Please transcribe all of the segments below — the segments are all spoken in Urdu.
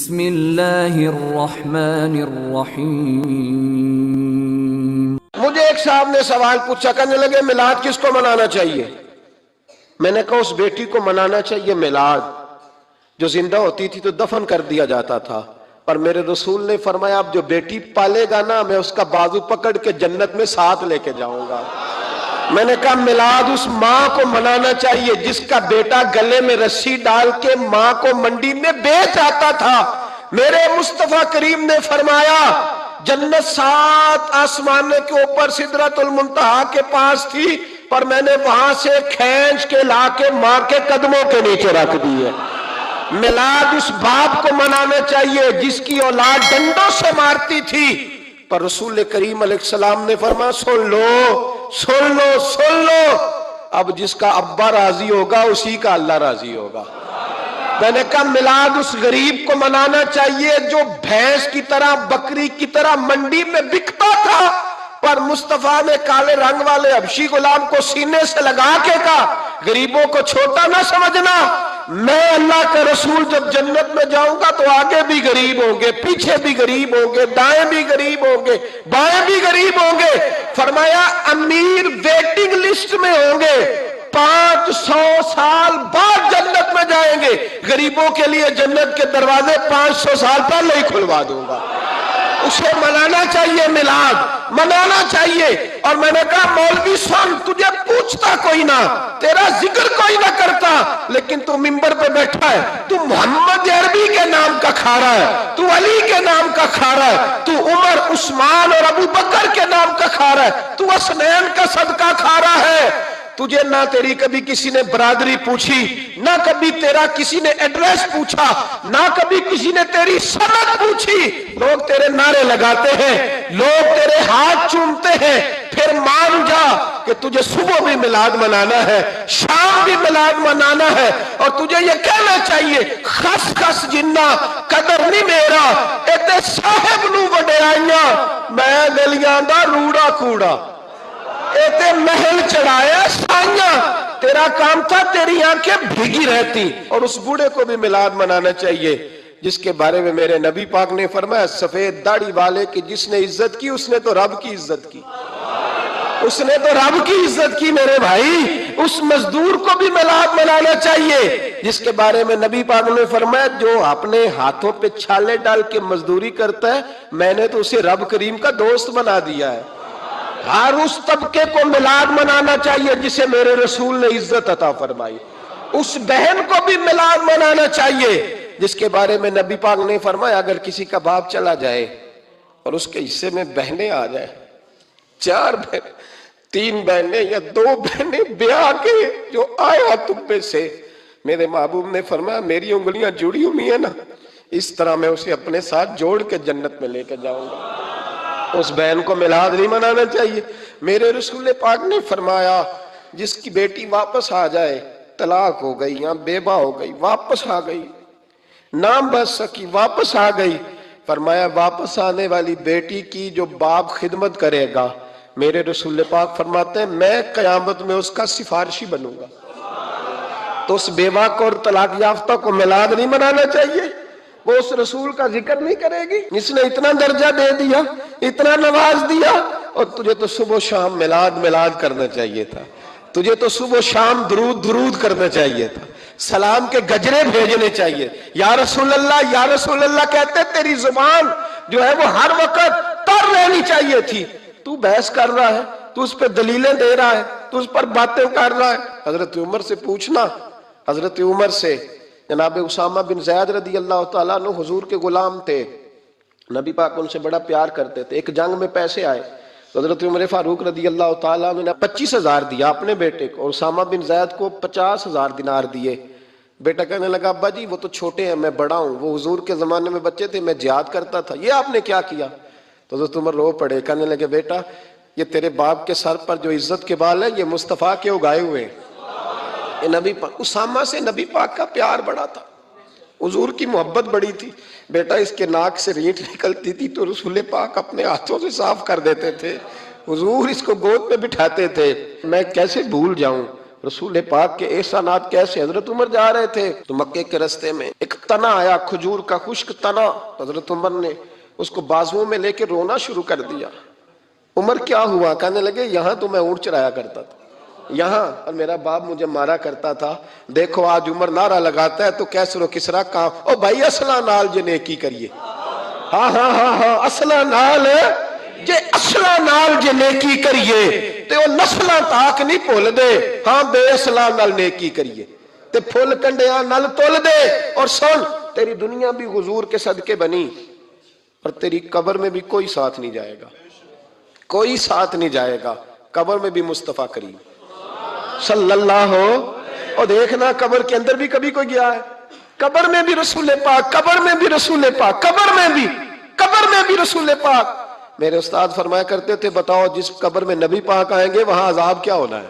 بسم اللہ الرحمن الرحیم۔ مجھے ایک صاحب نے سوال پوچھا، کہنے لگے میلاد کس کو منانا چاہیے؟ میں نے کہا اس بیٹی کو منانا چاہیے میلاد جو زندہ ہوتی تھی تو دفن کر دیا جاتا تھا، پر میرے رسول نے فرمایا اب جو بیٹی پالے گا نا میں اس کا بازو پکڑ کے جنت میں ساتھ لے کے جاؤں گا۔ میں نے کہا میلاد اس ماں کو منانا چاہیے جس کا بیٹا گلے میں رسی ڈال کے ماں کو منڈی میں بیچ آتا تھا۔ میرے مصطفیٰ کریم نے فرمایا جنت 7 آسمان کے اوپر سدرۃ المنتہا کے پاس تھی، پر میں نے وہاں سے کھینچ کے لا کے ماں کے قدموں کے نیچے رکھ دی ہے۔ میلاد اس باپ کو منانا چاہیے جس کی اولاد ڈنڈوں سے مارتی تھی، پر رسول کریم علیہ السلام نے فرمایا سن لو سن لو سن لو، اب جس کا ابا راضی ہوگا اسی کا اللہ راضی ہوگا۔ میں نے کہا میلاد اس غریب کو منانا چاہیے جو بھینس کی طرح بکری کی طرح منڈی میں بکتا تھا، پر مصطفیٰ نے کالے رنگ والے حبشی غلام کو سینے سے لگا کے کہا غریبوں کو چھوٹا نہ سمجھنا، میں اللہ کا رسول جب جنت میں جاؤں گا تو آگے بھی غریب ہوں گے، پیچھے بھی غریب ہوں گے، دائیں بھی غریب ہوں گے، بائیں بھی غریب ہوں گے۔ فرمایا امیر ویٹنگ لسٹ میں ہوں گے، 500 سال بعد جنت میں جائیں گے، غریبوں کے لیے جنت کے دروازے 500 سال پہلے ہی کھلوا دوں گا۔ اسے منانا چاہیے، میلاد منانا چاہیے۔ اور میں نے کہا مولوی سن، تجھے پوچھتا کوئی نہ، تیرا ذکر کوئی نہ کرتا، لیکن تو منبر پہ بیٹھا ہے، تو محمد عربی کے نام کا کھا رہا ہے، تو علی کے نام کا کھا رہا ہے، تو عمر عثمان اور ابو بکر کے نام کا کھا رہا ہے، تو حسنین کا صدقہ کھا رہا ہے۔ تجھے نہ تیری کبھی کسی نے برادری پوچھی، نہ کبھی تیرا کسی نے ایڈریس پوچھا، نہ کبھی کسی نے تیری سند پوچھی۔ لوگ تیرے نعرے لگاتے ہیں، لوگ تیرے ہاتھ چومتے ہیں، پھر مان جا کہ تجھے صبح بھی میلاد منانا ہے، شام بھی میلاد منانا ہے، اور تجھے یہ کہنا چاہیے خس خس جنہ قدر نہیں میرا ایتے صاحب نو وڈیائیاں میں گلیاں دا روڑا کوڑا ایتے محل چڑھایا سائیاں، تیرا کام تھا تیری آنکھیں بھیگی رہتی۔ اور اس بوڑھے کو بھی میلاد منانا چاہیے جس کے بارے میں میرے نبی پاک نے فرمایا سفید داڑھی والے کی جس نے عزت کی اس نے تو رب کی عزت کی، اس نے تو رب کی عزت کی میرے بھائی۔ اس مزدور کو بھی میلاد منانا چاہیے جس کے بارے میں نبی پاک نے فرمایا جو اپنے ہاتھوں پہ چھالے ڈال کے مزدوری کرتا ہے میں نے تو اسے رب کریم کا دوست بنا دیا ہے۔ ہر اس طبقے کو میلاد منانا چاہیے جسے میرے رسول نے عزت عطا فرمائی۔ اس بہن کو بھی میلاد منانا چاہیے جس کے بارے میں نبی پاک نے فرمایا اگر کسی کا باپ چلا جائے اور اس کے حصے میں بہنیں آ جائیں، 4 بہن 3 بہنیں یا 2 بہنیں بیاہ کے جو آیا تم پہ سے، میرے محبوب نے فرمایا میری انگلیاں جڑی ہوئی ہیں نا، اس طرح میں اسے اپنے ساتھ جوڑ کے جنت میں لے کے جاؤں گا۔ اس بہن کو میلاد نہیں منانا چاہیے۔ میرے رسول پاک نے فرمایا جس کی بیٹی واپس آ جائے، طلاق ہو گئی یا بیوہ ہو گئی، واپس آ گئی، نام بچ سکی واپس آ گئی، فرمایا واپس آنے والی بیٹی کی جو باپ خدمت کرے گا میرے رسول پاک فرماتے ہیں میں قیامت میں اس کا سفارشی بنوں گا۔ تو اس بیوہ کو اور طلاق یافتہ کو میلاد نہیں منانا چاہیے؟ وہ اس رسول کا ذکر نہیں کرے گی جس نے اتنا درجہ دے دیا، اتنا نواز دیا؟ اور تجھے تو صبح و شام میلاد میلاد کرنا چاہیے تھا، تجھے تو صبح و شام درود درود کرنا چاہیے تھا، سلام کے گجرے بھیجنے چاہیے، یا رسول اللہ کہتے تیری زبان جو ہے وہ ہر وقت تر رہنی چاہیے تھی۔ تو بحث کر رہا ہے، تو اس پہ دلیلیں دے رہا ہے، تو اس پر باتیں کر رہا ہے۔ حضرت عمر سے پوچھنا، حضرت عمر سے جناب اسامہ بن زید رضی اللہ تعالیٰ عنہ حضور کے غلام تھے، نبی پاک ان سے بڑا پیار کرتے تھے۔ ایک جنگ میں پیسے آئے تو حضرت عمر فاروق رضی اللہ تعالیٰ عنہ نے 25,000 دیا اپنے بیٹے کو اور اسامہ بن زید کو 50,000 دینار دیے۔ بیٹا کہنے لگا ابا جی وہ تو چھوٹے ہیں میں بڑا ہوں، وہ حضور کے زمانے میں بچے تھے میں جہاد کرتا تھا، یہ آپ نے کیا کیا؟ تو حضرت عمر رو پڑے، کہنے لگے بیٹا یہ تیرے باپ کے سر پر جو عزت کے بال ہیں یہ مصطفیٰ کے اگائے ہوئے ہیں۔ نبی پاک اسامہ سے نبی پاک کا پیار بڑا تھا، حضور کی محبت بڑی تھی۔ بیٹا اس کے ناک سے رینٹ نکلتی تھی تو رسول پاک اپنے ہاتھوں سے صاف کر دیتے تھے، حضور اس کو گود میں بٹھاتے تھے۔ میں کیسے بھول جاؤں رسول پاک کے احسانات کیسے. حضرت عمر جا رہے تھے تو مکے کے رستے میں ایک تنا آیا، کھجور کا خشک تنا. حضرت عمر نے اس کو بازوؤں میں لے کے رونا شروع کر دیا. عمر کیا ہوا؟ کہنے لگے یہاں تو میں اونٹ چرایا کرتا تھا، یہاں، اور میرا باپ مجھے مارا کرتا تھا. دیکھو آج عمر نعرہ لگاتا ہے تو کیسر و کسرا کہاں. او بھائی اصلہ نال جے نیکی کریے. ہاں ہاں ہاں ہاں، اصلہ نال جے، اصلہ نال جے نیکی کریے تے وہ نسلہ تاک نہیں بھول دے. ہاں بے اصلہ نال نیکی کریے تے پھول کنڈیاں نال تول دے. اور سن، تیری دنیا بھی حضور کے صدقے بنی اور تیری قبر میں بھی کوئی ساتھ نہیں جائے گا، کوئی ساتھ نہیں جائے گا. قبر میں بھی مصطفیٰ کریم صلی اللہ ہو. اور دیکھنا قبر کے اندر بھی کبھی کوئی گیا ہے؟ قبر میں بھی رسول پاک، قبر میں بھی رسول پاک، قبر میں بھی رسول پاک. میرے استاد فرمایا کرتے تھے بتاؤ جس قبر میں نبی پاک آئیں گے وہاں عذاب کیا ہونا ہے؟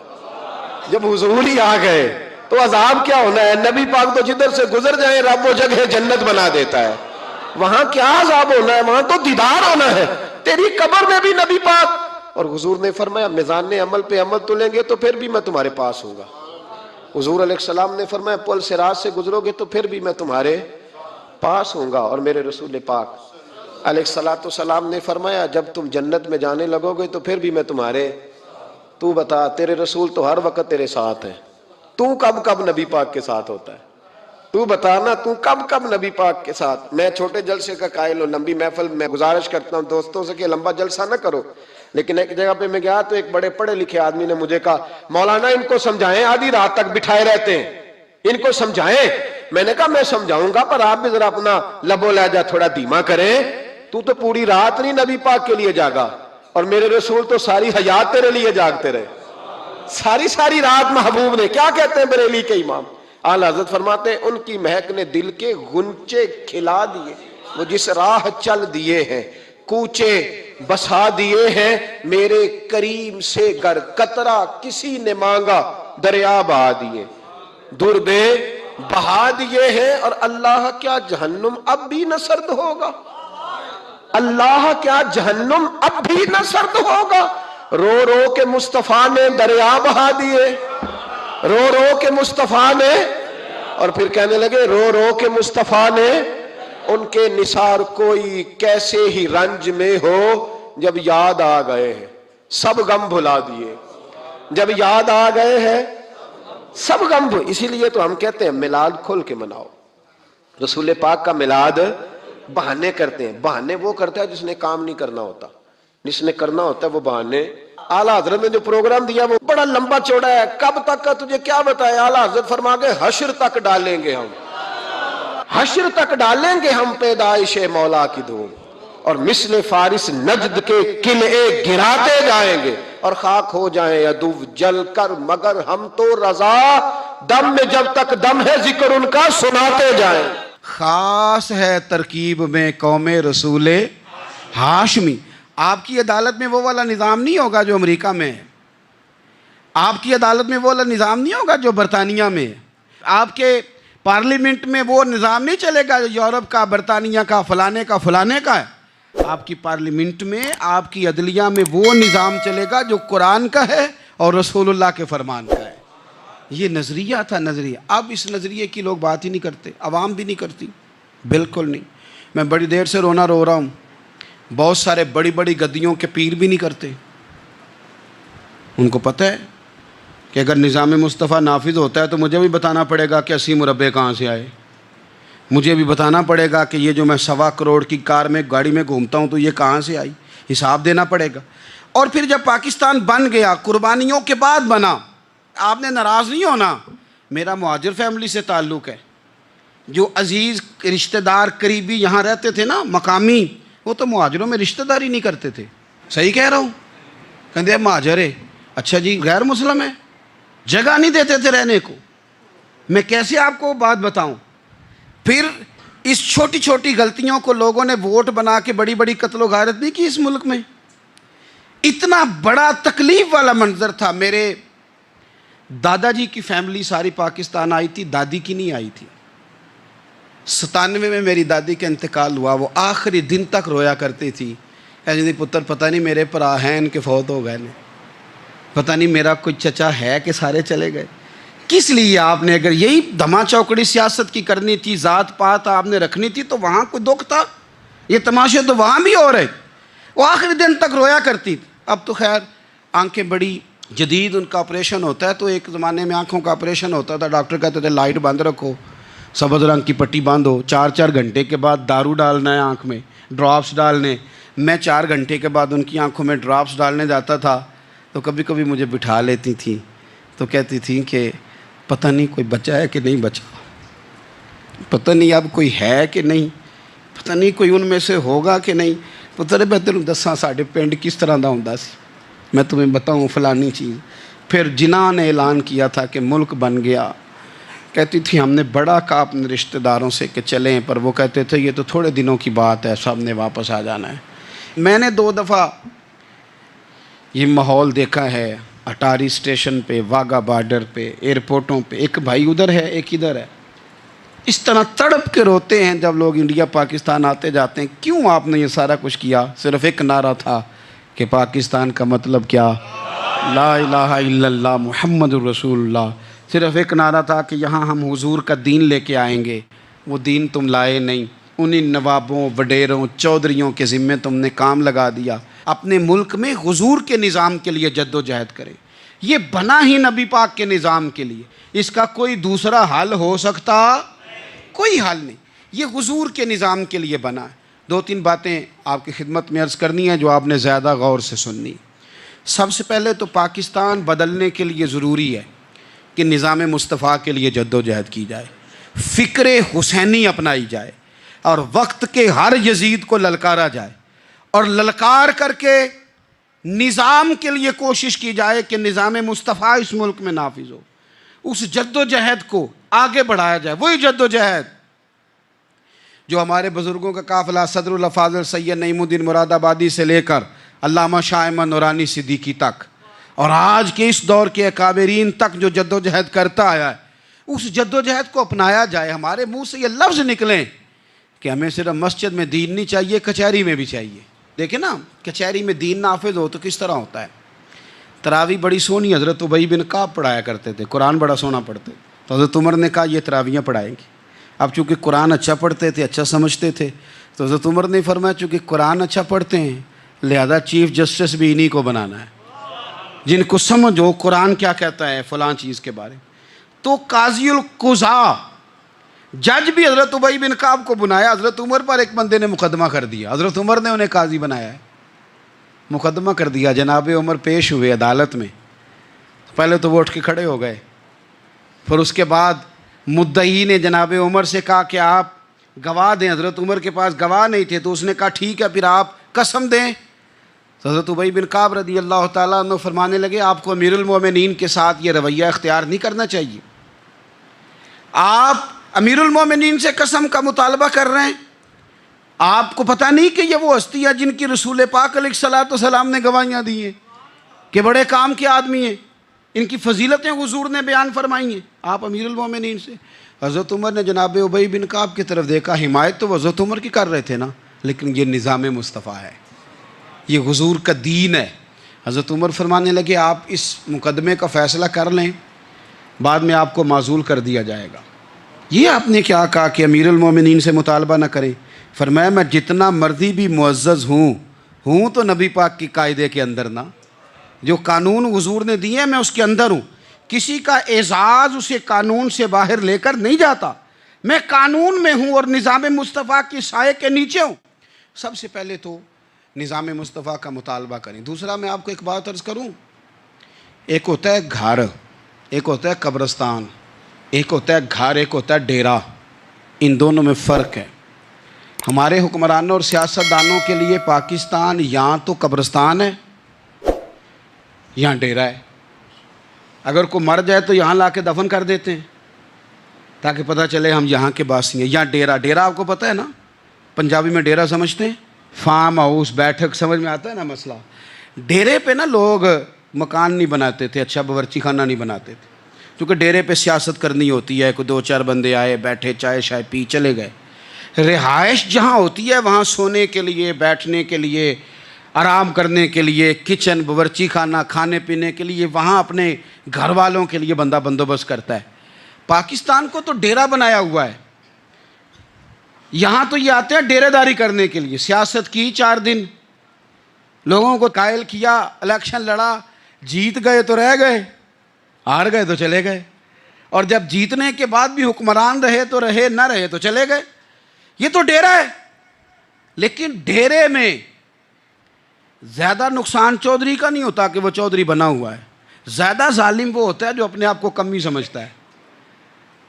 جب حضور ہی آ گئے تو عذاب کیا ہونا ہے؟ نبی پاک تو جدھر سے گزر جائیں رب وہ جگہ جنت بنا دیتا ہے. وہاں کیا عذاب ہونا ہے؟ وہاں تو دیدار ہونا ہے. تیری قبر میں بھی نبی پاک. اور حضور نے فرمایا میزان عمل پہ عمل تلیں گے تو پھر بھی میں تمہارے پاس ہوں گا. حضور علیہ السلام نے فرمایا پل صراط سے گزرو گے تو پھر بھی میں تمہارے پاس ہوں گا. اور میرے رسول پاک علیہ السلام نے فرمایا جب تم جنت میں جانے لگو گے تو پھر بھی میں تمہارے. تو بتا، تیرے رسول تو ہر وقت تیرے ساتھ ہیں، تو کب کب نبی پاک کے ساتھ ہوتا ہے؟ تو بتانا تو کب کب نبی پاک کے ساتھ. میں چھوٹے جلسے کا قائل ہوں، لمبی محفل میں گزارش کرتا ہوں دوستوں سے کہ لمبا جلسہ نہ کرو. لیکن ایک جگہ پہ میں گیا تو ایک بڑے پڑھے لکھے آدمی نے مجھے کہا مولانا ان کو سمجھائیں، آدھی رات تک بٹھائے رہتے ہیں، ان کو سمجھائیں. میں نے کہا میں سمجھاؤں گا پر آپ بھی ذرا اپنا لب و لہجہ تھوڑا دھیما کریں. تو پوری رات نہیں نبی پاک کے لیے جاگا اور میرے رسول تو ساری حیات تیرے لیے جاگتے رہے. ساری رات محبوب نے، کیا کہتے ہیں بریلی کے امام اعلیٰ حضرت فرماتے ہیں ان کی مہک نے دل کے غنچے کھلا دیے. وہ جس راہ چل دیے ہیں کوچے بسا دیے ہیں، میرے کریم سے گر قطرہ کسی نے مانگا دریا بہا دیے، دردے بہا دیے ہیں. اور اللہ کیا جہنم اب بھی نہ سرد ہوگا؟ اللہ کیا جہنم اب بھی نہ سرد ہوگا؟ رو رو کے مصطفیٰ نے دریا بہا دیے، رو رو کے مصطفیٰ نے. اور پھر کہنے لگے رو رو کے مصطفیٰ نے ان کے نثار کوئی کیسے ہی رنج میں ہو جب یاد آ گئے ہیں سب غم بھلا دیے. جب یاد آ گئے ہیں سب غم اسی لیے تو ہم کہتے ہیں میلاد کھول کے مناؤ. رسول پاک کا میلاد بہانے کرتے ہیں. بہانے وہ کرتا ہے جس نے کام نہیں کرنا ہوتا، جس نے کرنا ہوتا ہے وہ بہانے. اعلیٰ حضرت نے جو پروگرام دیا وہ بڑا لمبا چوڑا ہے، کب تک کا تجھے کیا بتائے. اعلیٰ حضرت فرما گئے حشر تک ڈالیں گے ہم، حشر تک ڈالیں گے ہم پیدائش مولا کی دھوم. اور مثل فارس نجد کے قلعے گراتے جائیں گے اور خاک ہو جائیں عدو جل کر، مگر ہم تو رضا دم میں جب تک دم ہے ذکر ان کا سناتے جائیں. خاص ہے ترکیب میں قوم رسول ہاشمی. آپ کی عدالت میں وہ والا نظام نہیں ہوگا جو امریکہ میں ہے، آپ کی عدالت میں وہ والا نظام نہیں ہوگا جو برطانیہ میں ہے، آپ کے پارلیمنٹ میں وہ نظام نہیں چلے گا جو یورپ کا، برطانیہ کا، فلانے کا ہے. آپ کی پارلیمنٹ میں، آپ کی عدلیہ میں وہ نظام چلے گا جو قرآن کا ہے اور رسول اللہ کے فرمان کا ہے. یہ نظریہ تھا، نظریہ. اب اس نظریے کی لوگ بات ہی نہیں کرتے، عوام بھی نہیں کرتی، بالکل نہیں. میں بڑی دیر سے رو رہا ہوں. بہت سارے بڑی بڑی گدیوں کے پیر بھی نہیں کرتے. ان کو پتہ ہے کہ اگر نظام مصطفیٰ نافذ ہوتا ہے تو مجھے بھی بتانا پڑے گا کہ 80 مربع کہاں سے آئے. مجھے بھی بتانا پڑے گا کہ یہ جو میں 1.25 کروڑ کی کار میں گاڑی میں گھومتا ہوں تو یہ کہاں سے آئی. حساب دینا پڑے گا. اور پھر جب پاکستان بن گیا، قربانیوں کے بعد بنا، آپ نے ناراض نہیں ہونا. میرا مہاجر فیملی سے تعلق ہے. جو عزیز رشتہ دار قریبی یہاں رہتے تھے نا، مقامی، وہ تو مہاجروں میں رشتہ داری نہیں کرتے تھے. صحیح کہہ رہا ہوں؟ کہتے مہاجر ہے، اچھا جی غیر مسلم ہے، جگہ نہیں دیتے تھے رہنے کو. میں کیسے آپ کو بات بتاؤں. پھر اس چھوٹی چھوٹی غلطیوں کو لوگوں نے ووٹ بنا کے بڑی بڑی قتل و غارت نہیں کی اس ملک میں. اتنا بڑا تکلیف والا منظر تھا. میرے دادا جی کی فیملی ساری پاکستان آئی تھی، دادی کی نہیں آئی تھی. 97 میں میری دادی کا انتقال ہوا. وہ آخری دن تک رویا کرتی تھی، جی پتر پتہ نہیں میرے پرا ہیں ان کے فوت ہو گئے نے، پتہ نہیں میرا کوئی چچا ہے کہ سارے چلے گئے. کس لیے آپ نے، اگر یہی دھما چوکڑی سیاست کی کرنی تھی، ذات پات آپ نے رکھنی تھی، تو وہاں کوئی دکھ تھا؟ یہ تماشے تو وہاں بھی ہو رہے، وہ آخری دن تک رویا کرتی تھی۔ اب تو خیر آنکھیں بڑی جدید ان کا آپریشن ہوتا ہے، تو ایک زمانے میں آنکھوں کا آپریشن ہوتا تھا، ڈاکٹر کہتے تھے لائٹ بند رکھو، سبز رنگ کی پٹی باندھو، 4 گھنٹے کے بعد دارو ڈالنا ہے آنکھ میں، ڈراپس ڈالنے۔ میں 4 گھنٹے کے بعد ان کی آنکھوں میں ڈراپس ڈالنے جاتا تھا، تو کبھی کبھی مجھے بٹھا لیتی تھیں، تو کہتی تھیں کہ پتہ نہیں کوئی بچا ہے کہ نہیں بچا، پتہ نہیں اب کوئی ہے کہ نہیں، پتہ نہیں کوئی ان میں سے ہوگا کہ نہیں۔ پتہ نہیں بہتر دساں ساڈے پنڈ کس طرح دا ہوندا سی، میں تمہیں بتاؤں فلانی چیز۔ پھر جناح نے اعلان کیا تھا کہ ملک بن گیا، کہتی تھی ہم نے بڑا کہا اپنے رشتہ داروں سے کہ چلیں، پر وہ کہتے تھے یہ تو تھوڑے دنوں کی بات ہے، سب نے واپس آ جانا ہے۔ میں نے 2 دفعہ یہ ماحول دیکھا ہے، اٹاری اسٹیشن پہ، واگا بارڈر پہ، ایئرپورٹوں پہ، ایک بھائی ادھر ہے ایک ادھر ہے، اس طرح تڑپ کے روتے ہیں جب لوگ انڈیا پاکستان آتے جاتے ہیں۔ کیوں آپ نے یہ سارا کچھ کیا؟ صرف ایک نعرہ تھا کہ پاکستان کا مطلب کیا؟ لا الہ الا اللہ محمد الرسول اللہ۔ صرف ایک نعرہ تھا کہ یہاں ہم حضور کا دین لے کے آئیں گے، وہ دین تم لائے نہیں، انہی نوابوں، وڈیروں، چودھریوں کے ذمے تم نے کام لگا دیا۔ اپنے ملک میں حضور کے نظام کے لیے جد و جہد کریں، یہ بنا ہی نبی پاک کے نظام کے لیے، اس کا کوئی دوسرا حل ہو سکتا؟ کوئی حل نہیں، یہ حضور کے نظام کے لیے بنا ہے۔ 2-3 باتیں آپ کی خدمت میں عرض کرنی ہے جو آپ نے زیادہ غور سے سننی۔ سب سے پہلے تو پاکستان بدلنے کے لیے ضروری ہے کہ نظام مصطفیٰ کے لیے جد و جہد کی جائے، فکر حسینی اپنائی جائے، اور وقت کے ہر یزید کو للکارا جائے، اور للکار کر کے نظام کے لیے کوشش کی جائے کہ نظام مصطفیٰ اس ملک میں نافذ ہو۔ اس جد و جہد کو آگے بڑھایا جائے، وہی جد و جہد جو ہمارے بزرگوں کا قافلہ صدر الافاضل سید نعیم الدین مراد آبادی سے لے کر علامہ شاہ احمد نورانی صدیقی تک، اور آج کے اس دور کے اکابرین تک جو جد و جہد کرتا آیا ہے، اس جد و جہد کو اپنایا جائے۔ ہمارے منہ سے یہ لفظ نکلیں کہ ہمیں صرف مسجد میں دین نہیں چاہیے، کچہری میں بھی چاہیے۔ دیکھیں نا، کچہری میں دین نافذ ہو تو کس طرح ہوتا ہے۔ تراویح بڑی سونی حضرت ابی بن کعب پڑھایا کرتے تھے، قرآن بڑا سونا پڑھتے، تو حضرت عمر نے کہا یہ تراویحیں پڑھائیں گے۔ اب چونکہ قرآن اچھا پڑھتے تھے، اچھا سمجھتے تھے، تو حضرت عمر نے فرمایا چونکہ قرآن اچھا پڑھتے ہیں لہذا چیف جسٹس بھی انہی کو بنانا ہے، جن کو سمجھ ہو قرآن کیا کہتا ہے فلاں چیز کے بارے میں۔ تو قاضی القضاء جج بھی حضرت ابی بن کعب کو بنایا۔ حضرت عمر پر ایک بندے نے مقدمہ کر دیا، حضرت عمر نے انہیں قاضی بنایا ہے، مقدمہ کر دیا۔ جناب عمر پیش ہوئے عدالت میں، پہلے تو وہ اٹھ کے کھڑے ہو گئے، پھر اس کے بعد مدعی نے جناب عمر سے کہا کہ آپ گواہ دیں۔ حضرت عمر کے پاس گواہ نہیں تھے، تو اس نے کہا ٹھیک ہے پھر آپ قسم دیں۔ تو حضرت ابی بن کعب رضی اللہ تعالیٰ عنہ فرمانے لگے آپ کو امیر المومنین کے ساتھ یہ رویہ اختیار نہیں کرنا چاہیے، آپ امیر المومنین سے قسم کا مطالبہ کر رہے ہیں، آپ کو پتہ نہیں کہ یہ وہ ہستی ہے جن کی رسول پاک علیہ الصلوۃ والسلام نے گواہیاں دی ہیں کہ بڑے کام کے آدمی ہیں، ان کی فضیلتیں حضور نے بیان فرمائی ہیں، آپ امیر المومنین سے۔ حضرت عمر نے جناب ابی بن کعب کی طرف دیکھا، حمایت تو حضرت عمر کی کر رہے تھے نا، لیکن یہ نظام مصطفیٰ ہے، یہ حضور کا دین ہے۔ حضرت عمر فرمانے لگے آپ اس مقدمے کا فیصلہ کر لیں، بعد میں آپ کو معزول کر دیا جائے گا۔ یہ آپ نے کیا کہا کہ امیر المومنین سے مطالبہ نہ کریں؟ فرمایا میں جتنا مرضی بھی معزز ہوں تو نبی پاک کی قاعدے کے اندر نا، جو قانون حضور نے دیے میں اس کے اندر ہوں، کسی کا اعزاز اسے قانون سے باہر لے کر نہیں جاتا، میں قانون میں ہوں اور نظام مصطفیٰ کی سائے کے نیچے ہوں۔ سب سے پہلے تو نظام مصطفیٰ کا مطالبہ کریں۔ دوسرا میں آپ کو ایک بات عرض کروں، ایک ہوتا ہے گھر، ایک ہوتا ہے قبرستان، ایک ہوتا ہے گھر، ایک ہوتا ہے ڈیرا، ان دونوں میں فرق ہے۔ ہمارے حکمرانوں اور سیاستدانوں کے لیے پاکستان یہاں تو قبرستان ہے، یہاں ڈیرا ہے۔ اگر کوئی مر جائے تو یہاں لا کے دفن کر دیتے ہیں تاکہ پتہ چلے ہم یہاں کے باسی ہیں۔ یہاں ڈیرا آپ کو پتہ ہے نا، پنجابی میں ڈیرا سمجھتے ہیں، فارم ہاؤس، بیٹھک، سمجھ میں آتا ہے نا مسئلہ۔ ڈیرے پہ نا لوگ مکان نہیں بناتے تھے، اچھا باورچی خانہ نہیں بناتے تھے، کیونکہ ڈیرے پہ سیاست کرنی ہوتی ہے، کوئی 2-4 بندے آئے بیٹھے چائے شائے پی چلے گئے۔ رہائش جہاں ہوتی ہے وہاں سونے کے لیے، بیٹھنے کے لیے، آرام کرنے کے لیے کچن باورچی خانہ کھانے پینے کے لیے وہاں اپنے گھر والوں کے لیے بندہ بندوبست کرتا ہے۔ پاکستان کو تو ڈیرا بنایا ہوا ہے، یہاں تو یہ آتے ہیں ڈیرے داری کرنے کے لیے، سیاست کی 4 دن، لوگوں کو قائل کیا، الیکشن لڑا، جیت گئے تو رہ گئے، ہار گئے تو چلے گئے، اور جب جیتنے کے بعد بھی حکمران رہے تو رہے، نہ رہے تو چلے گئے۔ یہ تو ڈیرا ہے، لیکن ڈیرے میں زیادہ نقصان چودھری کا نہیں ہوتا کہ وہ چودھری بنا ہوا ہے، زیادہ ظالم وہ ہوتا ہے جو اپنے آپ کو کم ہی سمجھتا ہے،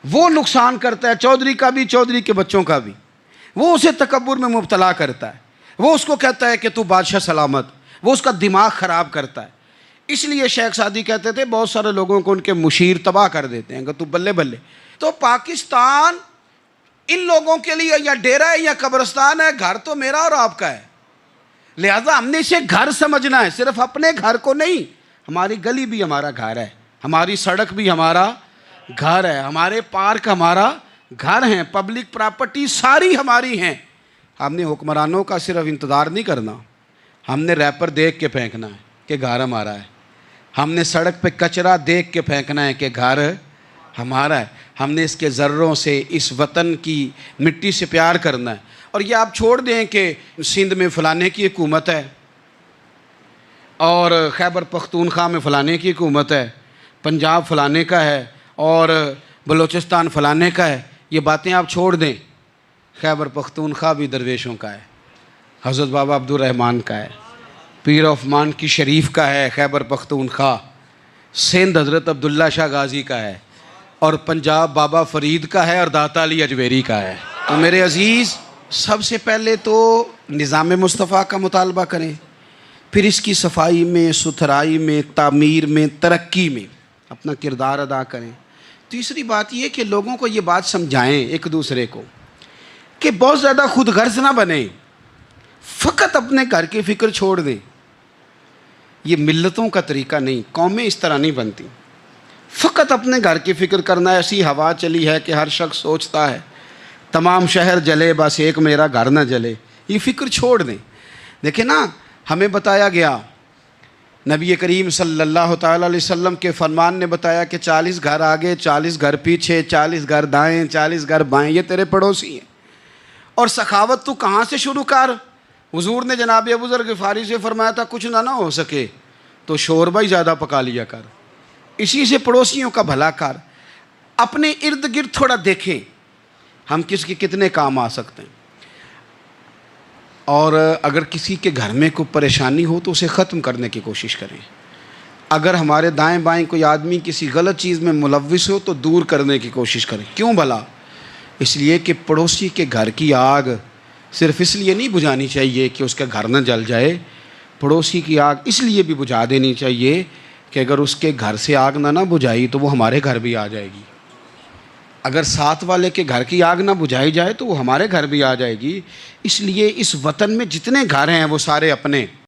وہ نقصان کرتا ہے چودھری کا بھی، چودھری کے بچوں کا بھی، وہ اسے تکبر میں مبتلا کرتا ہے، وہ اس کو کہتا ہے کہ تو بادشاہ سلامت، وہ اس کا دماغ خراب کرتا ہے۔ اس لیے شیخ سعدی کہتے تھے بہت سارے لوگوں کو ان کے مشیر تباہ کر دیتے ہیں کہ تو بلے بلے۔ تو پاکستان ان لوگوں کے لیے یا ڈیرا ہے یا قبرستان ہے، گھر تو میرا اور آپ کا ہے، لہذا ہم نے اسے گھر سمجھنا ہے، صرف اپنے گھر کو نہیں، ہماری گلی بھی ہمارا گھر ہے، ہماری سڑک بھی ہمارا گھر ہے، ہمارے پارک ہمارا گھر ہیں، پبلک پراپرٹی ساری ہماری ہیں۔ ہم نے حکمرانوں کا صرف انتظار نہیں کرنا، ہم نے ریپر دیکھ کے پھینکنا ہے کہ گھر ہمارا ہے، ہم نے سڑک پہ کچرا دیکھ کے پھینکنا ہے کہ گھر ہمارا ہے، ہم نے اس کے ذروں سے، اس وطن کی مٹی سے پیار کرنا ہے۔ اور یہ آپ چھوڑ دیں کہ سندھ میں فلانے کی حکومت ہے اور خیبر پختونخوا میں فلانے کی حکومت ہے، پنجاب فلانے کا ہے اور بلوچستان فلانے کا ہے، یہ باتیں آپ چھوڑ دیں۔ خیبر پختونخوا بھی درویشوں کا ہے، حضرت بابا عبدالرحمن کا ہے، پیر آف مان کی شریف کا ہے خیبر پختونخوا، سندھ حضرت عبداللہ شاہ غازی کا ہے، اور پنجاب بابا فرید کا ہے اور داتا علی اجویری کا ہے۔ تو میرے عزیز، سب سے پہلے تو نظام مصطفیٰ کا مطالبہ کریں، پھر اس کی صفائی میں، ستھرائی میں، تعمیر میں، ترقی میں اپنا کردار ادا کریں۔ تیسری بات یہ کہ لوگوں کو یہ بات سمجھائیں ایک دوسرے کو کہ بہت زیادہ خود غرض نہ بنیں، فقط اپنے گھر کی فکر چھوڑ دیں۔ یہ ملتوں کا طریقہ نہیں، قومیں اس طرح نہیں بنتی، فقط اپنے گھر کی فکر کرنا۔ ایسی ہوا چلی ہے کہ ہر شخص سوچتا ہے تمام شہر جلے بس ایک میرا گھر نہ جلے، یہ فکر چھوڑ دیں۔ دیکھیں نا، ہمیں بتایا گیا، نبی کریم صلی اللہ تعالیٰ علیہ وسلم کے فرمان نے بتایا کہ 40 گھر آگے، 40 گھر پیچھے، 40 گھر دائیں، 40 گھر بائیں، یہ تیرے پڑوسی ہیں۔ اور سخاوت تو کہاں سے شروع کر؟ حضور نے جناب ابو ذر غفاری سے فرمایا تھا کچھ نہ ہو سکے تو شوربہ ہی زیادہ پکا لیا کر، اسی سے پڑوسیوں کا بھلا کر۔ اپنے ارد گرد تھوڑا دیکھیں ہم کس کے کتنے کام آ سکتے ہیں، اور اگر کسی کے گھر میں کوئی پریشانی ہو تو اسے ختم کرنے کی کوشش کریں۔ اگر ہمارے دائیں بائیں کوئی آدمی کسی غلط چیز میں ملوث ہو تو دور کرنے کی کوشش کریں۔ کیوں بھلا؟ اس لیے کہ پڑوسی کے گھر کی آگ صرف اس لیے نہیں بجھانی چاہیے کہ اس کا گھر نہ جل جائے، پڑوسی کی آگ اس لیے بھی بجھا دینی چاہیے کہ اگر اس کے گھر سے آگ نہ بجھائی تو وہ ہمارے گھر بھی آ جائے گی، اگر ساتھ والے کے گھر کی آگ نہ بجھائی جائے تو وہ ہمارے گھر بھی آ جائے گی۔ اس لیے اس وطن میں جتنے گھر ہیں وہ سارے اپنے